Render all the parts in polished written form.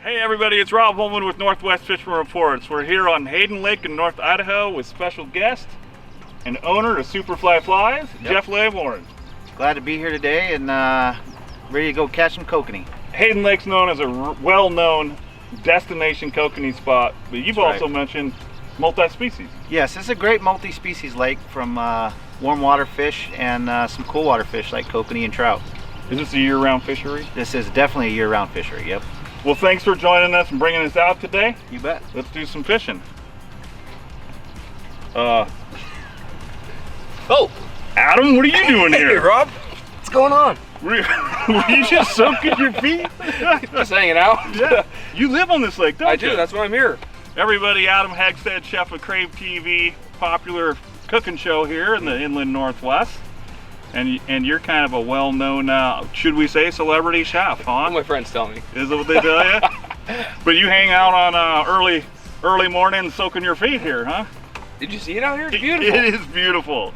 Hey everybody, it's Rob Holman with Northwest Fishing Reports. We're here on Hayden Lake in North Idaho with special guest and owner of Superfly Flies, Jeff Laybourne. Glad to be here today and ready to go catch some kokanee. Hayden Lake's known as a well-known destination kokanee spot, but you've also mentioned multi-species. Yes, this is a great multi-species lake from warm water fish and some cool water fish like kokanee and trout. Is this a year-round fishery? This is definitely a year-round fishery, yep. Well, thanks for joining us and bringing us out today. You bet. Let's do some fishing. Oh, Adam, what are you doing here? Hey, Rob. What's going on? Were you just soaking your feet? Just hanging out. Yeah. You live on this lake, don't you? I do. That's why I'm here. Everybody, Adam Hegsted, chef of Crave TV, popular cooking show here in the inland Northwest. And you're kind of a well-known, should we say, celebrity chef, huh? What my friends tell me. Is that what they tell you? But you hang out on early morning soaking your feet here, huh? Did you see it out here? It's beautiful. It is beautiful.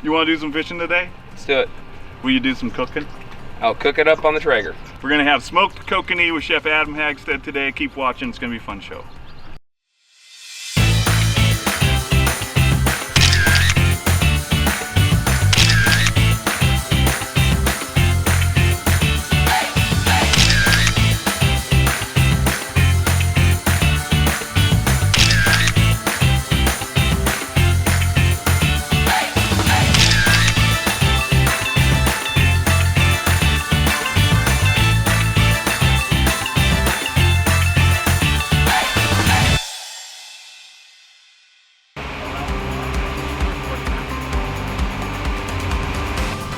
You want to do some fishing today? Let's do it. Will you do some cooking? I'll cook it up on the Traeger. We're going to have smoked kokanee with Chef Adam Hegsted today. Keep watching. It's going to be a fun show.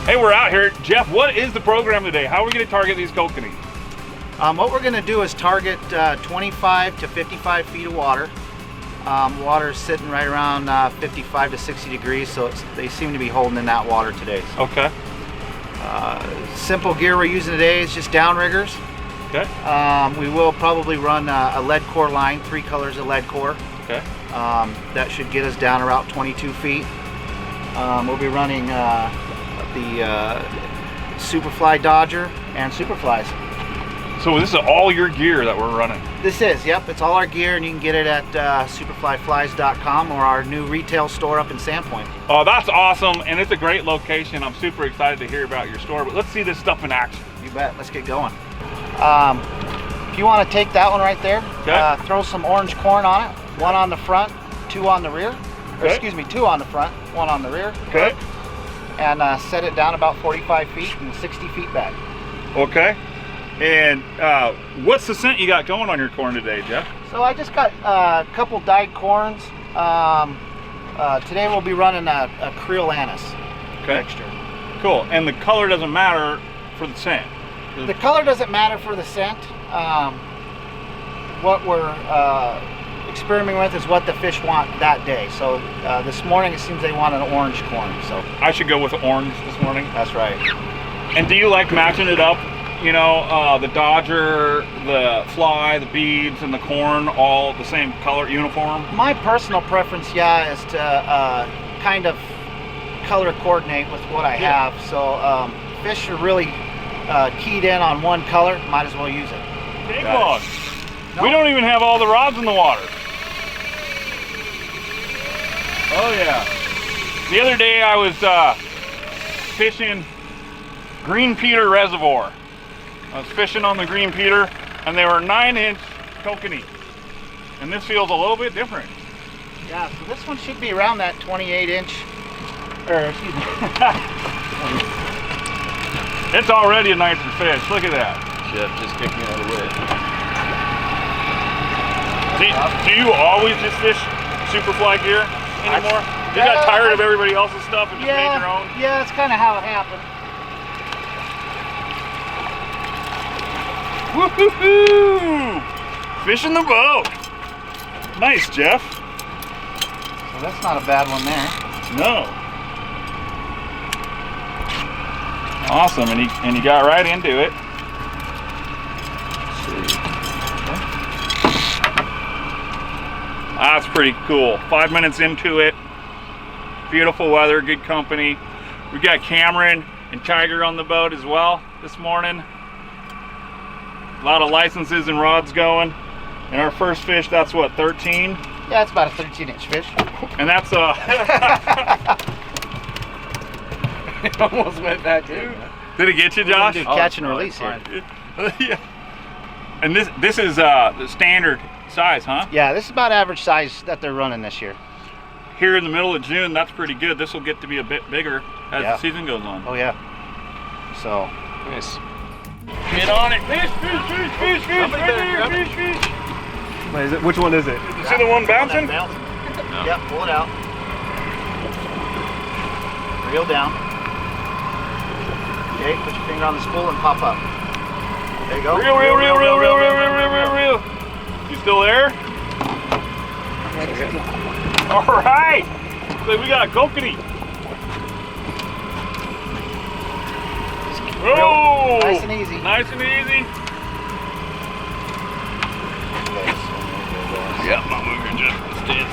Hey, we're out here. Jeff, what is the program today? How are we going to target these kokanee? What we're going to do is target 25 to 55 feet of water. Water is sitting right around 55 to 60 degrees, so they seem to be holding in that water today. So, Okay. simple gear we're using today is just downriggers. Okay. We will probably run a lead core line, 3 colors of lead core. Okay. That should get us down around 22 feet. We'll be running the Superfly Dodger and Superflies. So this is all your gear that we're running? This is, yep, it's all our gear, and you can get it at superflyflies.com or our new retail store up in Sandpoint. Oh, that's awesome, and it's a great location. I'm super excited to hear about your store, but let's see this stuff in action. You bet, let's get going. If you want to take that one right there, throw some orange corn on it, 1 on the front, 2 on the rear. Or, excuse me, 2 on the front, 1 on the rear. Okay. And set it down about 45 feet and 60 feet back. Okay. And what's the scent you got going on your corn today, Jeff? So I just got a couple dyed corns. Today we'll be running a Creole anise mixture. Cool. And the color doesn't matter for the scent? The color doesn't matter for the scent. What we're experimenting with is what the fish want that day. So this morning it seems they want an orange corn. So I should go with orange this morning? That's right. And do you like matching it up? You know, the Dodger, the fly, the beads, and the corn, all the same color uniform? My personal preference, is to kind of color coordinate with what I have. So fish are really keyed in on one color, might as well use it. Big one. Nope. We don't even have all the rods in the water. Oh yeah. The other day I was fishing Green Peter Reservoir. I was fishing on the Green Peter and they were 9-inch kokanee. And this feels a little bit different. Yeah, so this one should be around that 28-inch, or excuse me. It's already a nicer fish, look at that. Jeff just kicked me out of the way. Do you always just fish Superfly gear anymore? You got tired of everybody else's stuff and just made your own? Yeah, that's kind of how it happened. Woohoo! Fishing the boat. Nice, Jeff. So that's not a bad one there. No. Awesome, and he got right into it. Let's see. That's pretty cool. 5 minutes into it. Beautiful weather, good company. We got Cameron and Tiger on the boat as well this morning. A lot of licenses and rods going. And our first fish, that's what, 13? Yeah, it's about a 13-inch fish. And that's It almost went back too. Did it get you, Josh? Do catch and release here. Yeah. And this is the standard size, huh? Yeah, this is about average size that they're running this year. Here in the middle of June, that's pretty good. This will get to be a bit bigger as the season goes on. Oh yeah. So Nice. Get on it. Fish, fish, fish, fish, fish, right there, fish, fish. Wait, is it, which one is it? You see the one bouncing? No. Yep, pull it out. Reel down. Okay, put your finger on the spool and pop up. There you go. Reel, reel, reel, reel, reel, reel, reel, reel, reel, reel. You still there? All right. So we got a kokanee. Oh, Nice and easy. Nice and easy. Yep, not moving just the stance.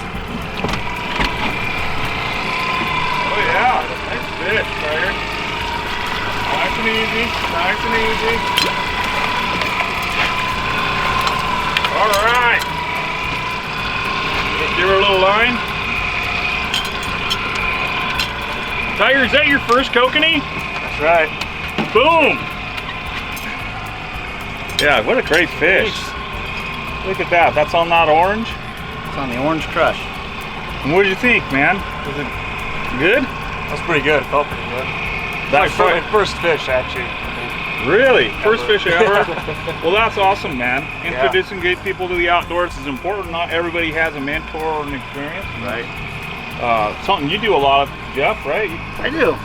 Oh yeah, nice fish, Fire. Nice and easy, nice and easy. All right. Give her a little line. Tiger, is that your first kokanee? That's right. Boom! Yeah, what a great fish. Look at that. That's on that orange. It's on the orange crush. And what did you think, man? Was it good? That's pretty good. Felt pretty good. That's my first fish, actually. Really? First fish ever? Well, that's awesome, man. Introducing good people to the outdoors is important. Not everybody has a mentor or an experience. Right. Something you do a lot of, Jeff, right? I do.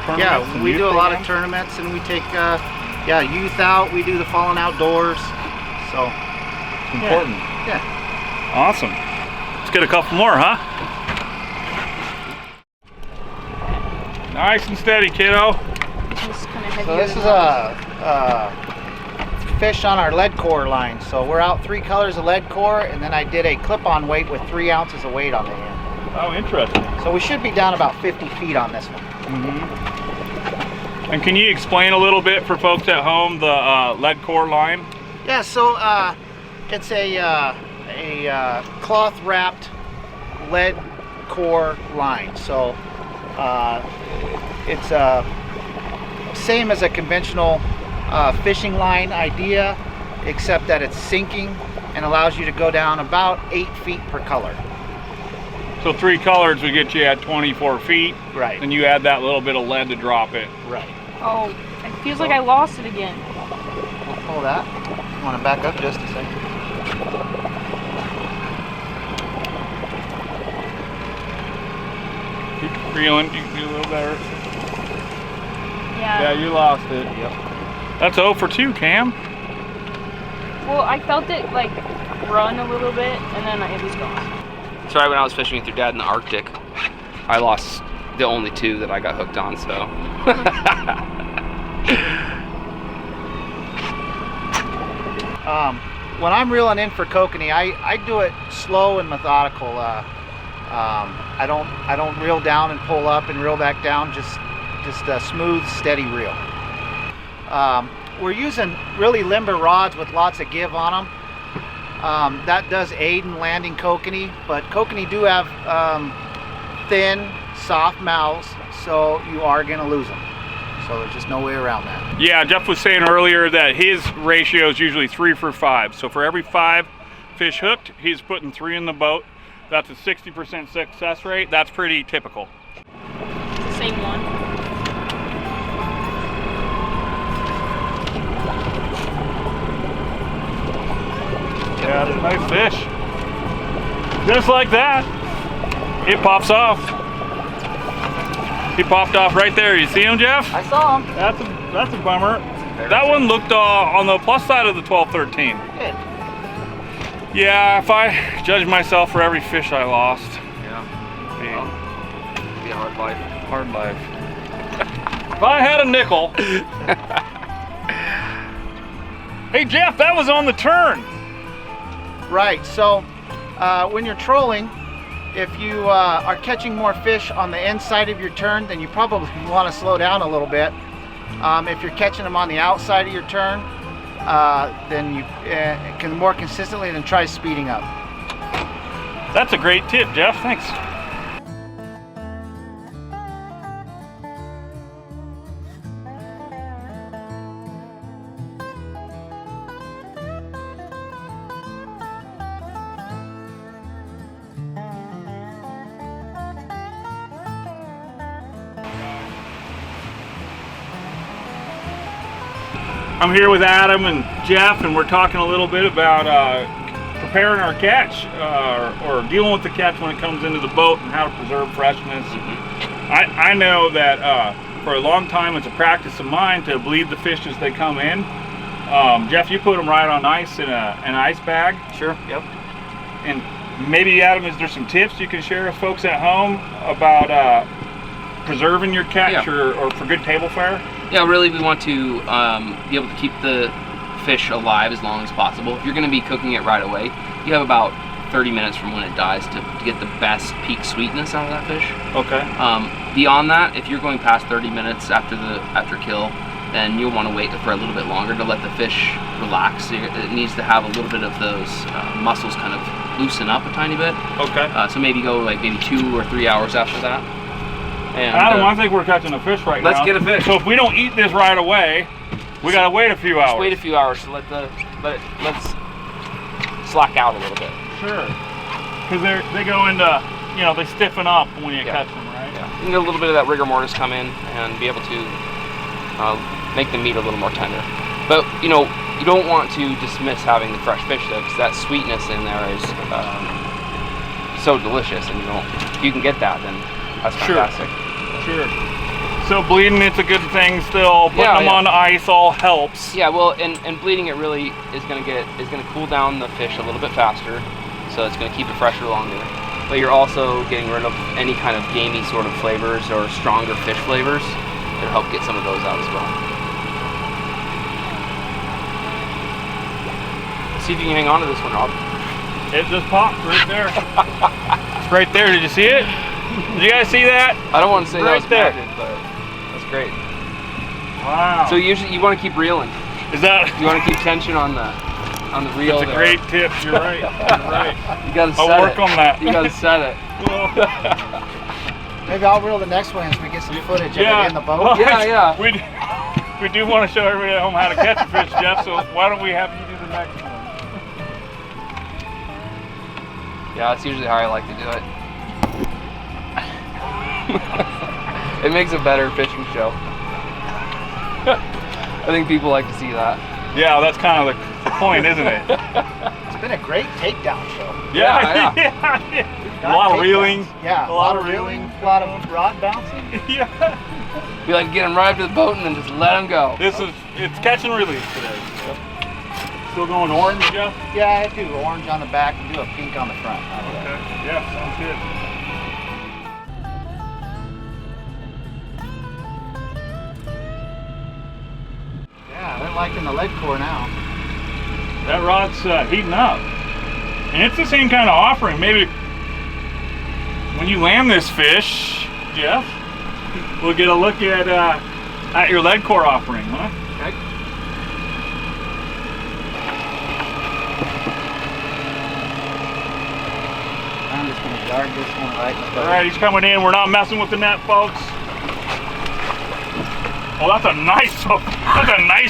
Tournaments Yeah, and we youth do a lot of programs? tournaments and we take youth out. We do the fallen outdoors. So Important. yeah. Awesome. Let's get a couple more, huh? Nice and steady, kiddo. Just kind of heavier. So this is a fish on our lead core line. So we're out 3 colors of lead core, and then I did a clip-on weight with 3 ounces of weight on the end. Oh, interesting. So we should be down about 50 feet on this one. And can you explain a little bit for folks at home the lead core line? Yeah, so it's a cloth-wrapped lead core line. So it's same as a conventional fishing line idea, except that it's sinking and allows you to go down about 8 feet per color. So 3 colors would get you at 24 feet. Right. And you add that little bit of lead to drop it. Right. Oh, it feels like I lost it again. We'll pull that. You want to back up just a second? Keep reeling. You can do a little better. Yeah. Yeah, you lost it. Yep. That's 0 for 2, Cam. Well, I felt it like run a little bit, and then it was gone. That's right, when I was fishing with your dad in the Arctic, I lost the only 2 that I got hooked on, so. When I'm reeling in for kokanee, I do it slow and methodical. I don't reel down and pull up and reel back down. Just a smooth, steady reel. We're using really limber rods with lots of give on them. That does aid in landing kokanee, but kokanee do have thin, soft mouths, so you are going to lose them. So there's just no way around that. Yeah, Jeff was saying earlier that his ratio is usually 3 for 5. So for every 5 fish hooked, he's putting 3 in the boat. That's a 60% success rate. That's pretty typical. Same one. Yeah, it's a nice fish. Just like that, it pops off. He popped off right there. You see him, Jeff? I saw him. That's a bummer. That one looked on the plus side of the 12-13. Good. Yeah, if I judge myself for every fish I lost, Yeah. it'd Be a hard life. be hard life. If I had a nickel. Hey Jeff, that was on the turn. Right, so when you're trolling, if you are catching more fish on the inside of your turn, then you probably want to slow down a little bit. If you're catching them on the outside of your turn, then you can more consistently, then try speeding up. That's a great tip, Jeff. Thanks. I'm here with Adam and Jeff, and we're talking a little bit about preparing our catch or dealing with the catch when it comes into the boat and how to preserve freshness. I know that for a long time it's a practice of mine to bleed the fish as they come in. Jeff, you put them right on ice in an ice bag. Sure. Yep. And maybe, Adam, is there some tips you can share with folks at home about preserving your catch or for good table fare? Yeah, really we want to be able to keep the fish alive as long as possible. If you're going to be cooking it right away, you have about 30 minutes from when it dies to get the best peak sweetness out of that fish. Okay. Beyond that, if you're going past 30 minutes after kill, then you'll want to wait for a little bit longer to let the fish relax. It needs to have a little bit of those muscles kind of loosen up a tiny bit. Okay. So maybe go like maybe 2 or 3 hours after that. And, Adam, I think we're catching a fish right now. Let's get a fish. So if we don't eat this right away, we gotta wait a few hours. Just wait a few hours to let's slack out a little bit. Sure. Because they go into, they stiffen up when you catch them, right? Yeah. You can get a little bit of that rigor mortis come in and be able to make the meat a little more tender. But you don't want to dismiss having the fresh fish though, because that sweetness in there is so delicious, and if you can get that, then that's fantastic. Sure. So bleeding, it's a good thing still. Putting them on ice all helps. Yeah, well, and bleeding it really is going to cool down the fish a little bit faster, so it's going to keep it fresher longer. But you're also getting rid of any kind of gamey sort of flavors or stronger fish flavors. It'll help get some of those out as well. See if you can hang on to this one, Rob. It just popped right there. It's right there. Did you see it? Did you guys see that? I don't want to say right that was there, magic, but that's great. Wow. So usually you want to keep reeling. Is that? You want to keep tension on the reel. That's a great tip. You're right. You're right. You got to set it. I'll work on that. You got to set it. Maybe I'll reel the next one as we get some footage of it in the boat. Well, Yeah. We do want to show everybody at home how to catch a fish, Jeff. So why don't we have you do the next one? Yeah, that's usually how I like to do it. It makes a better fishing show. I think people like to see that. Yeah, that's kind of the point, isn't it? It's been a great takedown show. Yeah. A lot of reeling. Yeah, A lot of reeling. A lot of rod bouncing. Yeah. We like to get them right up to the boat and then just let them go. It's catch and release today. Still going orange, Jeff? Yeah, I do orange on the back and do a pink on the front. Okay. Yeah, sounds good. Yeah, they're liking the lead core now. That rod's heating up. And it's the same kind of offering. Maybe when you land this fish, Jeff, we'll get a look at your lead core offering, huh? Okay. I'm just going to guard this one right in the boat. All right, he's coming in. We're not messing with the net, folks. Oh, that's a nice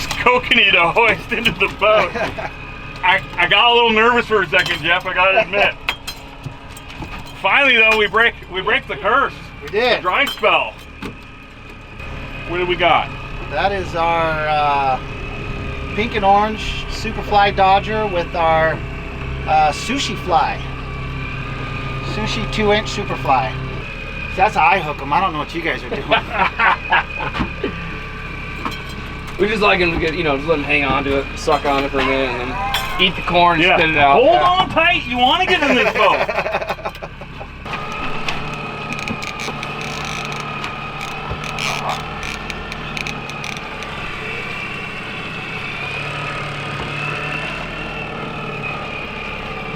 kokanee to hoist into the boat. I got a little nervous for a second, Jeff. I gotta admit. Finally, though, we break the curse. We did. The dry spell. What do we got? That is our pink and orange Superfly Dodger with our sushi fly. Sushi 2-inch Superfly. So that's how I hook them. I don't know what you guys are doing. We just like them to get, just let them hang on to it, suck on it for a minute, and then eat the corn and spit it out. Hold on tight. You want to get in this boat.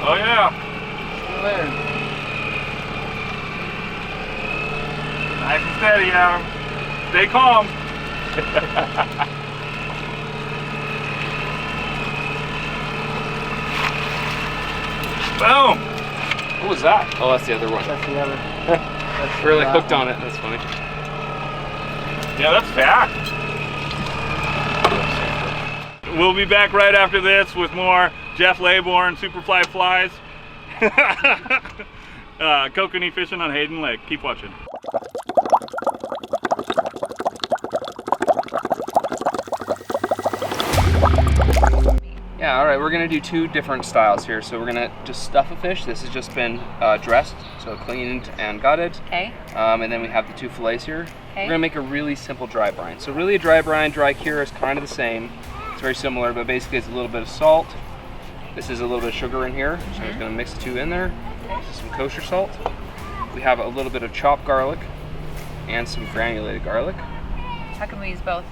Oh yeah. Still there. Nice and steady, Adam. Stay calm. that? Oh, that's the other one. That's the other. That's We're like that hooked one. on it. That's funny. Yeah, that's fat. We'll be back right after this with more Jeff Laybourne Superfly Flies. Kokanee fishing on Hayden Lake. Keep watching. Yeah, all right, we're gonna do two different styles here. So we're gonna just stuff a fish. This has just been dressed, so cleaned and gutted. Okay. And then we have the two fillets here. Okay. We're gonna make a really simple dry brine. So really a dry brine, dry cure is kind of the same. It's very similar, but basically it's a little bit of salt. This is a little bit of sugar in here, so I'm just gonna mix the two in there. This is some kosher salt. We have a little bit of chopped garlic and some granulated garlic. How can we use both?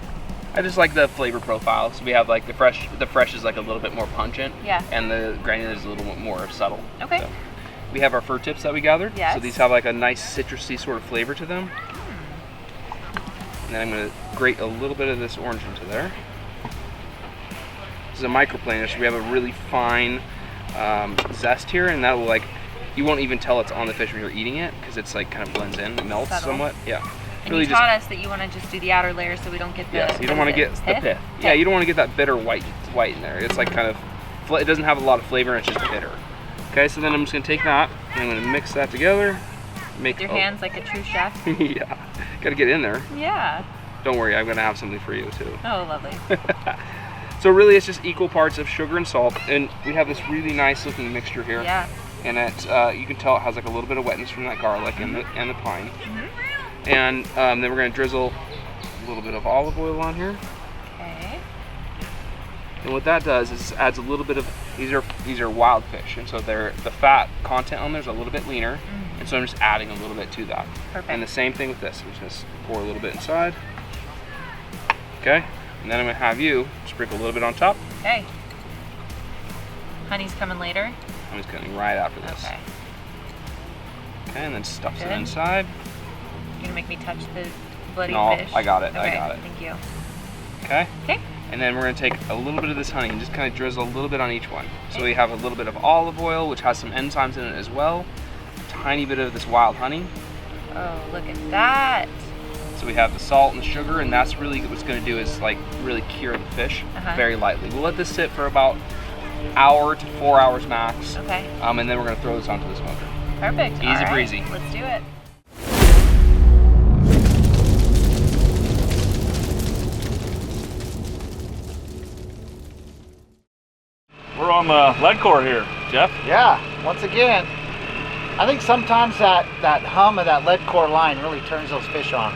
I just like the flavor profile. So we have like the fresh is like a little bit more pungent. Yeah. And the granulated is a little bit more subtle. Okay. So we have our fur tips that we gathered. Yes. So these have like a nice citrusy sort of flavor to them. And then I'm gonna grate a little bit of this orange into there. This is a microplaner, so we have a really fine zest here, and that will like, you won't even tell it's on the fish when you're eating it, because it's like kind of blends in, it melts Subtle. somewhat. Yeah. And Really you taught us that you want to just do the outer layer so we don't get the. Yes, you don't want to get the pith. Yeah, you don't want to get that bitter white in there. It's like kind of, it doesn't have a lot of flavor, it's just bitter. Okay, so then I'm just gonna take that and I'm gonna mix that together. Make With your hands like a true chef. Yeah, gotta get in there. Yeah. Don't worry, I'm gonna have something for you too. Oh, lovely. So really, it's just equal parts of sugar and salt, and we have this really nice looking mixture here. Yeah. And it, you can tell it has like a little bit of wetness from that garlic and the pine. And then we're gonna drizzle a little bit of olive oil on here. Okay. And what that does is adds a little bit of, these are wild fish, and so the fat content on there is a little bit leaner, and so I'm just adding a little bit to that. Perfect. And the same thing with this. I'm just gonna pour a little bit inside. Okay, and then I'm gonna have you sprinkle a little bit on top. Okay. Honey's coming later. I'm just coming right after this. Okay. Okay, and then stuffs it Good. inside. You're gonna make me touch the bloody No, fish? I got it, Okay, I got it. Thank you. Okay. Okay. And then we're gonna take a little bit of this honey and just kind of drizzle a little bit on each one. So we have a little bit of olive oil, which has some enzymes in it as well. A tiny bit of this wild honey. Oh, look at that. So we have the salt and the sugar, and that's really what's gonna do is like really cure the fish very lightly. We'll let this sit for about hour to 4 hours max. Okay. And then we're gonna throw this onto the smoker. Perfect. Easy All right, breezy. Let's do it. We're on the lead core here, Jeff. Yeah, once again, I think sometimes that hum of that lead core line really turns those fish on.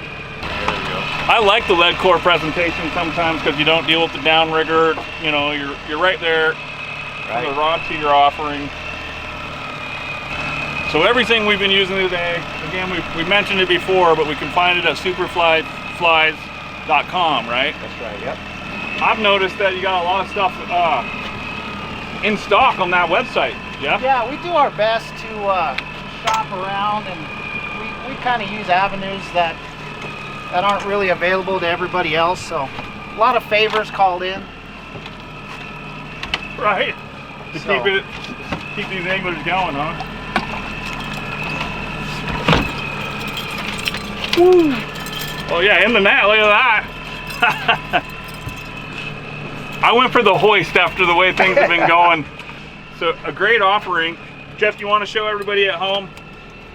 I like the lead core presentation sometimes because you don't deal with the downrigger. You know, you're right there on the rod to your offering. So everything we've been using today, again, we mentioned it before, but we can find it at superflyflies.com, right? That's right, yep. I've noticed that you got a lot of stuff in stock on that website, Jeff. Yeah, we do our best to shop around, and we kind of use avenues that aren't really available to everybody else. So a lot of favors called in. Right. To keep these anglers going, huh? Woo! Oh yeah, in the net, look at that. I went for the hoist after the way things have been going. So a great offering. Jeff, do you want to show everybody at home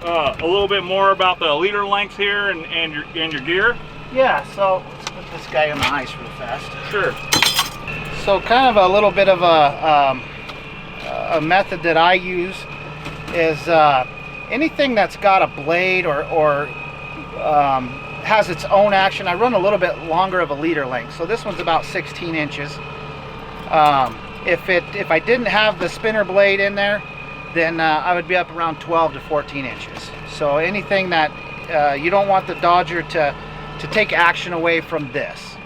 a little bit more about the leader lengths here and your gear? Yeah, so let's put this guy on the ice real fast. Sure. So kind of a little bit of a method that I use is anything that's got a blade or has its own action. I run a little bit longer of a leader length. So this one's about 16 inches. If I didn't have the spinner blade in there, then I would be up around 12 to 14 inches. So anything that you don't want the Dodger to take action away from this.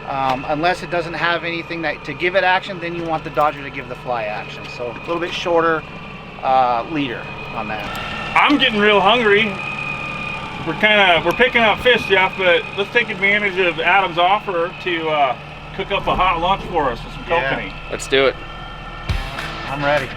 Unless it doesn't have anything to give it action, then you want the Dodger to give the fly action. So a little bit shorter leader on that. I'm getting real hungry. We're picking up fish, Jeff, but let's take advantage of Adam's offer to cook up a hot lunch for us with some kokanee. Let's do it. I'm ready.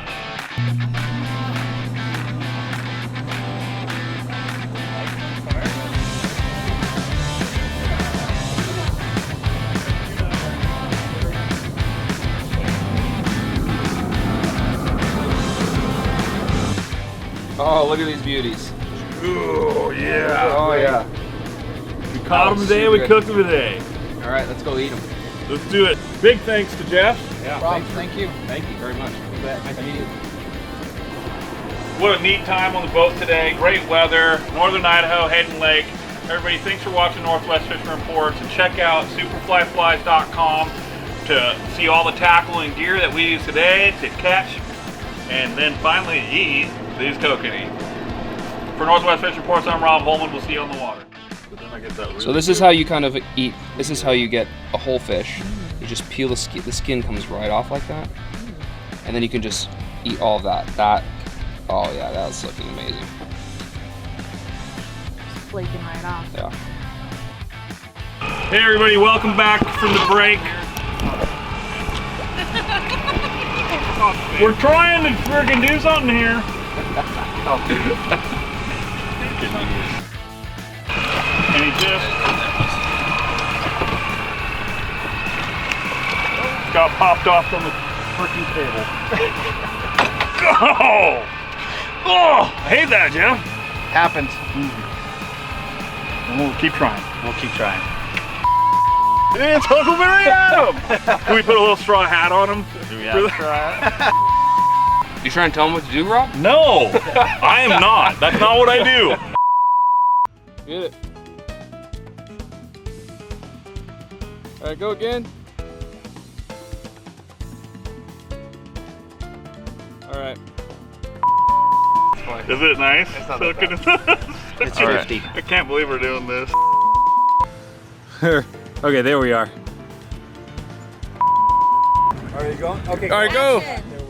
Oh, look at these beauties. Oh yeah. Oh yeah. We caught them today, we cooked them today. All right, let's go eat them. Let's do it. Big thanks to Jeff. Yeah. Thank you. Thank you very much. Nice to meet you. What a neat time on the boat today. Great weather, northern Idaho, Hayden Lake. Everybody, thanks for watching Northwest Fishing Reports, and check out superflyflies.com to see all the tackle and gear that we use today to catch and then finally eat these kokanee. For Northwest Fishing Reports, I'm Rob Holman. We'll see you on the water. So this is how you kind of eat. This is how you get a whole fish. You just peel the skin. The skin comes right off like that, and then you can just eat all of that. Oh yeah, that's looking amazing. Just flaking right off. Yeah. Hey everybody, welcome back from the break. We're trying to freaking do something here. And he just got popped off on the freaking table. Oh! Oh! I hate that, Jeff. Happens. And we'll keep trying. We'll keep trying. It's Huckleberry Adam! Can we put a little straw hat on him? Do we have a try? You trying to tell them what to do, Rob? No! I am not. That's not what I do. Get it. All right, go again. All right. Is it nice? It's not that It's All right. 50. I can't believe we're doing this. Okay, there we are. Are you going? Okay. All right, go. Action.